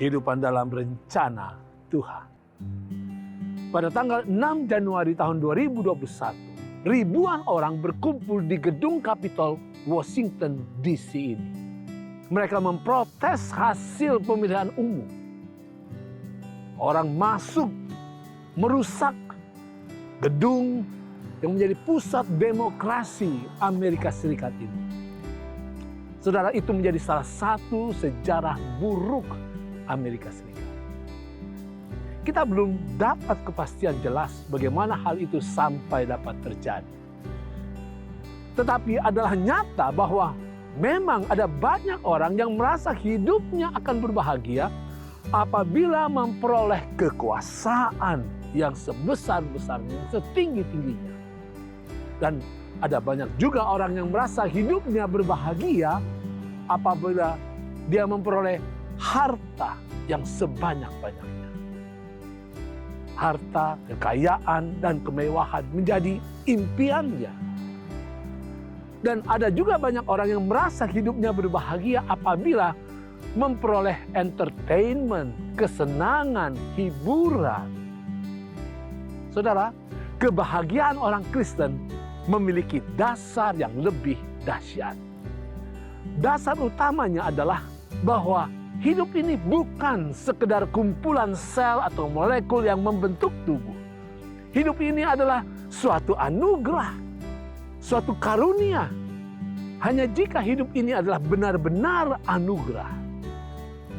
kehidupan dalam rencana Tuhan. Pada tanggal 6 Januari tahun 2021, ribuan orang berkumpul di gedung Capitol Washington DC ini. Mereka memprotes hasil pemilihan umum. Orang masuk merusak gedung yang menjadi pusat demokrasi Amerika Serikat ini. Saudara, itu menjadi salah satu sejarah buruk Amerika Serikat. Kita belum dapat kepastian jelas bagaimana hal itu sampai dapat terjadi. Tetapi adalah nyata bahwa memang ada banyak orang yang merasa hidupnya akan berbahagia apabila memperoleh kekuasaan yang sebesar-besarnya, setinggi-tingginya. Dan ada banyak juga orang yang merasa hidupnya berbahagia apabila dia memperoleh harta yang sebanyak-banyaknya. Harta, kekayaan, dan kemewahan menjadi impiannya. Dan ada juga banyak orang yang merasa hidupnya berbahagia apabila memperoleh entertainment, kesenangan, hiburan. Saudara, kebahagiaan orang Kristen memiliki dasar yang lebih dahsyat. Dasar utamanya adalah bahwa hidup ini bukan sekedar kumpulan sel atau molekul yang membentuk tubuh. Hidup ini adalah suatu anugerah, suatu karunia. Hanya jika hidup ini adalah benar-benar anugerah,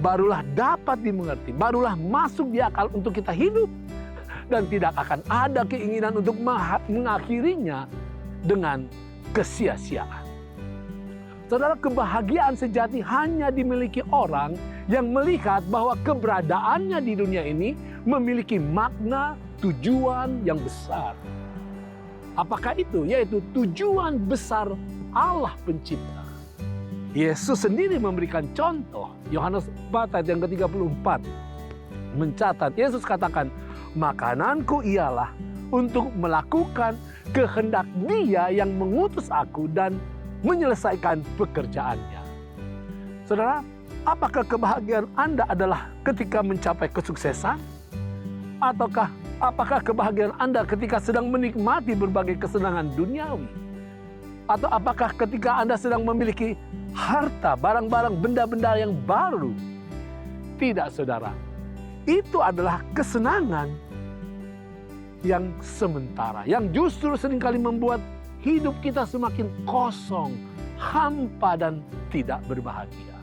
barulah dapat dimengerti, barulah masuk di akal untuk kita hidup. Dan tidak akan ada keinginan untuk mengakhirinya dengan kesia-siaan. Saudara, kebahagiaan sejati hanya dimiliki orang yang melihat bahwa keberadaannya di dunia ini memiliki makna tujuan yang besar. Apakah itu? Yaitu tujuan besar Allah pencipta. Yesus sendiri memberikan contoh. Yohanes 4 ayat yang ke-34 mencatat, Yesus katakan, makananku ialah untuk melakukan kehendak Dia yang mengutus aku dan menyelesaikan pekerjaannya. Saudara, apakah kebahagiaan Anda adalah ketika mencapai kesuksesan? Ataukah apakah kebahagiaan Anda ketika sedang menikmati berbagai kesenangan duniawi? Atau apakah ketika Anda sedang memiliki harta, barang-barang, benda-benda yang baru? Tidak, saudara. Itu adalah kesenangan yang sementara, yang justru seringkali membuat hidup kita semakin kosong, hampa, dan tidak berbahagia.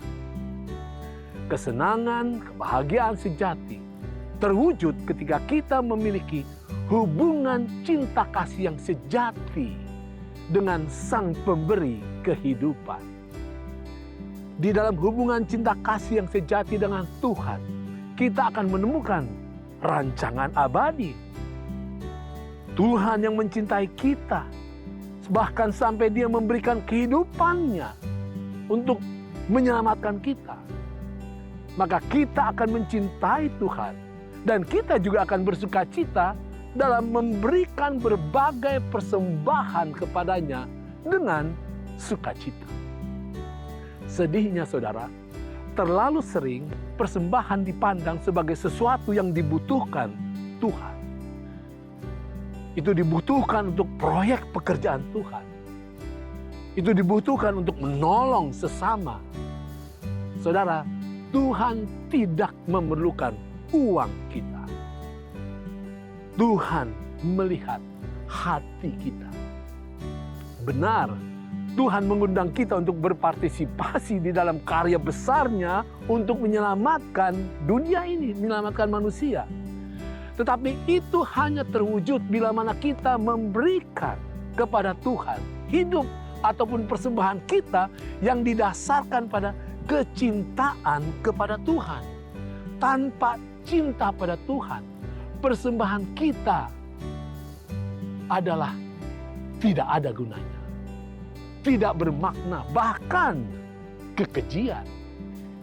Kesenangan, kebahagiaan sejati terwujud ketika kita memiliki hubungan cinta kasih yang sejati dengan Sang Pemberi kehidupan. Di dalam hubungan cinta kasih yang sejati dengan Tuhan, kita akan menemukan rancangan abadi. Tuhan yang mencintai kita, bahkan sampai Dia memberikan kehidupannya untuk menyelamatkan kita. Maka kita akan mencintai Tuhan, dan kita juga akan bersuka cita dalam memberikan berbagai persembahan kepadanya dengan sukacita. Sedihnya, saudara, terlalu sering persembahan dipandang sebagai sesuatu yang dibutuhkan Tuhan. Itu dibutuhkan untuk proyek pekerjaan Tuhan. Itu dibutuhkan untuk menolong sesama. Saudara, Tuhan tidak memerlukan uang kita. Tuhan melihat hati kita. Benar, Tuhan mengundang kita untuk berpartisipasi di dalam karya besarnya untuk menyelamatkan dunia ini, menyelamatkan manusia. Tetapi itu hanya terwujud bila mana kita memberikan kepada Tuhan hidup ataupun persembahan kita yang didasarkan pada kecintaan kepada Tuhan. Tanpa cinta pada Tuhan, persembahan kita adalah tidak ada gunanya. Tidak bermakna, bahkan kekejian.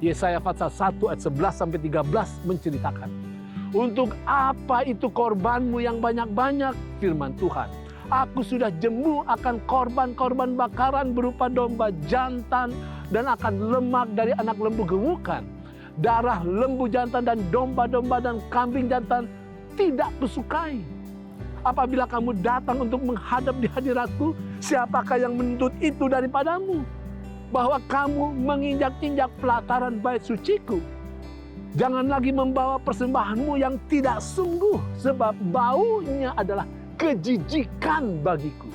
Yesaya pasal 1 ayat 11-13 menceritakan, untuk apa itu korbanmu yang banyak-banyak, firman Tuhan. Aku sudah jemu akan korban-korban bakaran berupa domba jantan dan akan lemak dari anak lembu gemukan. darah lembu jantan dan domba-domba dan kambing jantan tidak kusukai. Apabila kamu datang untuk menghadap di hadiratku, siapakah yang menuntut itu daripadamu? Bahwa kamu menginjak-injak pelataran bait suciku. Jangan lagi membawa persembahanmu yang tidak sungguh, sebab baunya adalah kejijikan bagiku.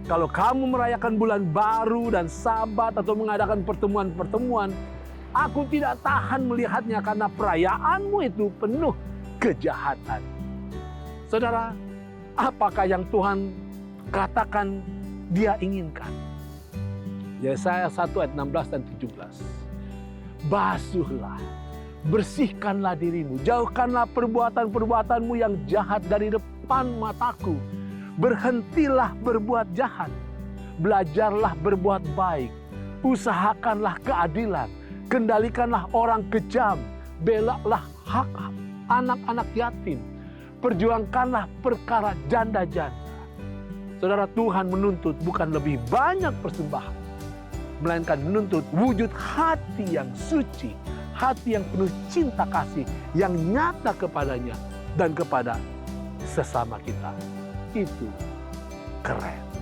Kalau kamu merayakan bulan baru dan Sabat atau mengadakan pertemuan-pertemuan, aku tidak tahan melihatnya karena perayaanmu itu penuh kejahatan. Saudara, apakah yang Tuhan katakan Dia inginkan? Yesaya 1 ayat 16 dan 17. Basuhlah, bersihkanlah dirimu, jauhkanlah perbuatan-perbuatanmu yang jahat dari depan mataku. Berhentilah berbuat jahat, belajarlah berbuat baik, usahakanlah keadilan, kendalikanlah orang kejam, belaklah hak anak-anak yatim, perjuangkanlah perkara janda-janda. Saudara, Tuhan menuntut bukan lebih banyak persembahan, melainkan menuntut wujud hati yang suci, hati yang penuh cinta kasih, yang nyata kepadanya dan kepada sesama kita. Itu keren.